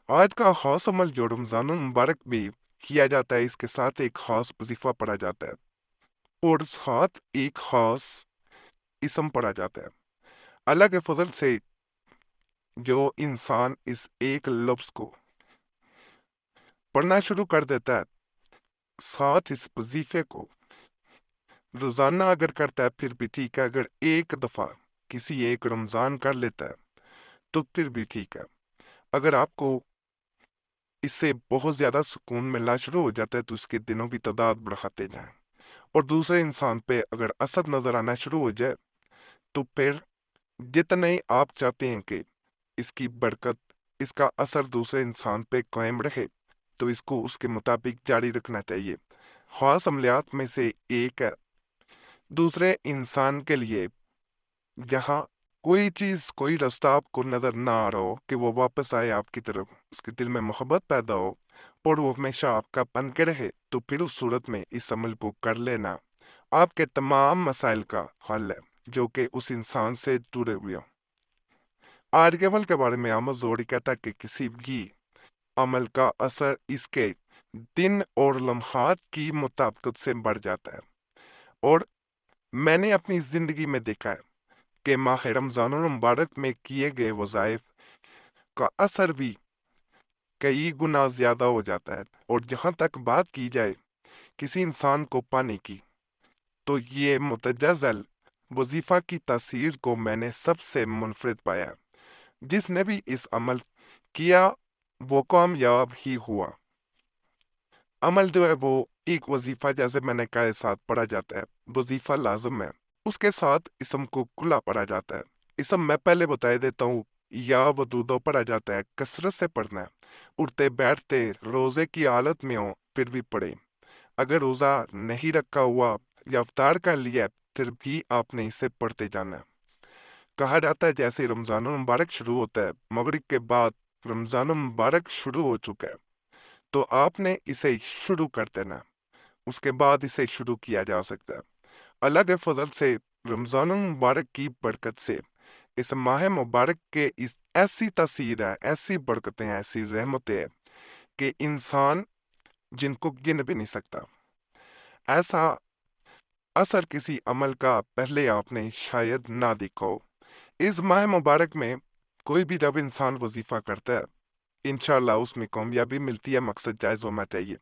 آج کا خاص عمل جو رمضان المبارک میں کیا جاتا ہے، اس کے ساتھ ایک خاص وظیفہ پڑھا جاتا ہے اور ساتھ ایک خاص اسم پڑھا جاتا ہے۔ اللہ کے فضل سے جو انسان اس ایک لفظ کو پڑھنا شروع کر دیتا ہے، ساتھ اس وظیفے کو روزانہ اگر کرتا ہے پھر بھی ٹھیک ہے، اگر ایک دفعہ کسی ایک رمضان کر لیتا ہے تو پھر بھی ٹھیک ہے۔ اگر آپ کو اس سے بہت زیادہ سکون ملنا شروع ہو جاتا ہے تو اس کے دنوں کی تعداد بڑھاتے جائیں، اور دوسرے انسان پہ اگر اثر نظر آنا شروع ہو جائے تو پھر جتنے آپ چاہتے ہیں کہ اس کی برکت، اس کا اثر دوسرے انسان پہ قائم رہے، تو اس کو اس کے مطابق جاری رکھنا چاہیے۔ خاص عملیات میں سے ایک ہے دوسرے انسان کے لیے جہاں کوئی چیز، کوئی راستہ آپ کو نظر نہ آ رہا ہو کہ وہ واپس آئے آپ کی طرف، اس کے دل میں محبت پیدا ہو اور وہ ہمیشہ آپ کا بن کے رہے، تو پھر اس صورت میں اس عمل کو کر لینا آپ کے تمام مسائل کا حل ہے جو کہ اس انسان سے جڑے ہوئے ہوں۔ آج کے عمل کے بارے میں احمد ظہوری کہتا ہے کہ کسی بھی عمل کا اثر اس کے دن اور لمحات کی مطابقت سے بڑھ جاتا ہے، اور میں نے اپنی زندگی میں دیکھا ہے کہ ماہ رمضان المبارک میں کیے گئے وظائف کا اثر بھی کئی گنا زیادہ ہو جاتا ہے۔ اور جہاں تک بات کی جائے کسی انسان کو پانے کی، تو یہ متجزل وظیفہ کی تاثیر کو میں نے سب سے منفرد پایا۔ جس نے بھی اس عمل کیا وہ کامیاب ہی ہوا۔ عمل جو ہے وہ ایک وظیفہ، جیسے میں نے کہا، ساتھ پڑھا جاتا ہے، وظیفہ لازم ہے، اس کے ساتھ اسم کو کلا پڑھا جاتا ہے۔ اسم میں پہلے بتا دیتا ہوں، یا ودودو پڑھا جاتا ہے، کثرت سے پڑھنا ہے، اٹھتے بیٹھتے روزے کی حالت میں ہو پھر بھی پڑھے، اگر روزہ نہیں رکھا ہوا یا افطار کر لیا پھر بھی آپ نے اسے پڑھتے جانا ہے۔ کہا جاتا ہے جیسے رمضان المبارک شروع ہوتا ہے، مغرب کے بعد رمضان المبارک شروع ہو چکا ہے، تو آپ نے اسے شروع کر دینا، اس کے بعد اسے شروع کیا جا سکتا ہے۔ اللہ کے فضل سے رمضان المبارک کی برکت سے اس ماہ مبارک کے ایسی تاثیر ہے، ایسی برکتیں ہیں، ایسی رحمتیں ہیں کہ انسان جن کو گن بھی نہیں سکتا۔ ایسا اثر کسی عمل کا پہلے آپ نے شاید نہ دیکھا ہو۔ اس ماہ مبارک میں کوئی بھی جب انسان وظیفہ کرتا ہے، انشاءاللہ اس میں کامیابی ملتی ہے، مقصد جائز ہونا چاہیے۔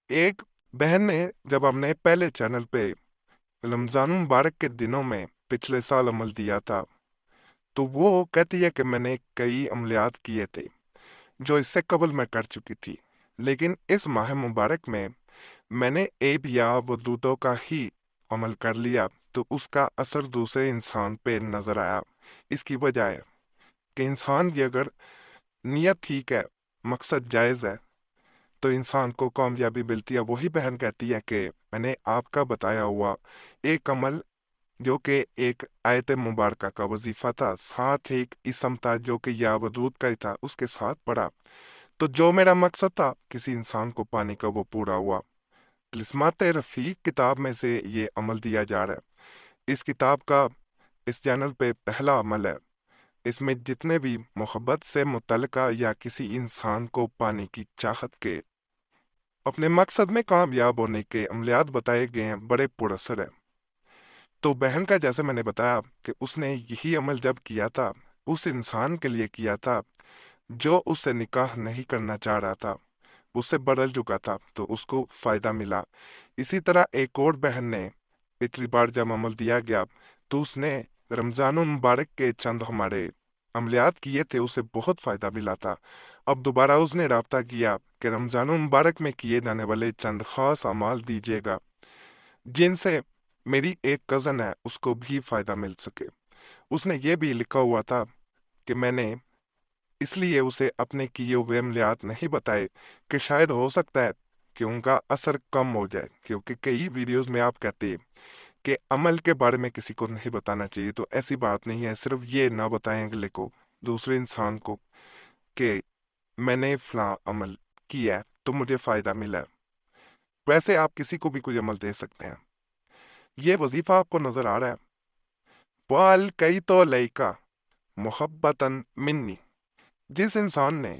ایک بہن نے، جب ہم نے پہلے چینل پہ رمضان مبارک کے دنوں میں پچھلے سال عمل دیا تھا، تو وہ کہتی ہے کہ میں نے کئی عملیات کیے تھے جو اس سے قبل میں کر چکی تھی، لیکن اس ماہ مبارک میں میں نے ایب یا ودودوں کا ہی عمل کر لیا تو اس کا اثر دوسرے انسان پہ نظر آیا۔ اس کی وجہ ہے کہ انسان کی اگر نیت ٹھیک ہے، مقصد جائز ہے، تو انسان کو کامیابی ملتی ہے۔ وہی بہن کہتی ہے کہ میں نے آپ کا بتایا ہوا ایک عمل جو کہ ایک آیت مبارکہ کا وظیفہ تھا، ساتھ ایک اسم تھا جو کہ یا ودود کا ہی تھا، اس کے ساتھ پڑھا، تو جو میرا مقصد تھا کسی انسان کو پانے کا وہ پورا ہوا۔ تلسمات رفیق کتاب میں سے یہ عمل دیا جا رہا ہے۔ اس کتاب کا اس چینل پہ پہلا عمل ہے۔ اس میں جتنے بھی محبت سے متعلقہ یا کسی انسان کو پانے کی چاہت کے اپنے مقصد میں کامیاب ہونے کے عملیات بتائے گئے ہیں، بڑے پر اثر ہیں۔ تو بہن کا جیسے میں نے بتایا کہ اس نے یہی عمل جب کیا تھا، اس انسان کے لیے کیا تھا جو اس سے نکاح نہیں کرنا چاہ رہا تھا، اس سے بدل چکا تھا، تو اس کو فائدہ ملا۔ اسی طرح ایک اور بہن نے پچھلی بار جب عمل دیا گیا تو اس نے رمضان المبارک کے چند ہمارے عملیات کیے تھے، اسے بہت فائدہ ملا تھا۔ اب دوبارہ اس نے رابطہ کیا کہ رمضان المبارک میں کیے جانے والے چند خاص اعمال دیجیے گا جن سے میری ایک کزن ہے اس کو بھی فائدہ مل سکے۔ اس نے یہ بھی لکھا ہوا تھا کہ میں نے اس لیے اسے اپنے کیے ہوئے عملیات نہیں بتائے کہ شاید ہو سکتا ہے کہ ان کا اثر کم ہو جائے، کیونکہ کئی ویڈیوز میں آپ کہتے ہیں کہ عمل کے بارے میں کسی کو نہیں بتانا چاہیے، تو ایسی بات نہیں ہے، صرف یہ نہ بتائیں اگلے کو، دوسرے انسان کو، کہ میں نے فلاں عمل کیا ہے تو مجھے فائدہ ملا ہے۔ ویسے آپ کسی کو بھی کوئی عمل دے سکتے ہیں۔ یہ وظیفہ آپ کو نظر آ رہا ہے، وَالْقَيْتُ عَلَيْكَ مُحَبَّةً مِنِّي۔ جس انسان نے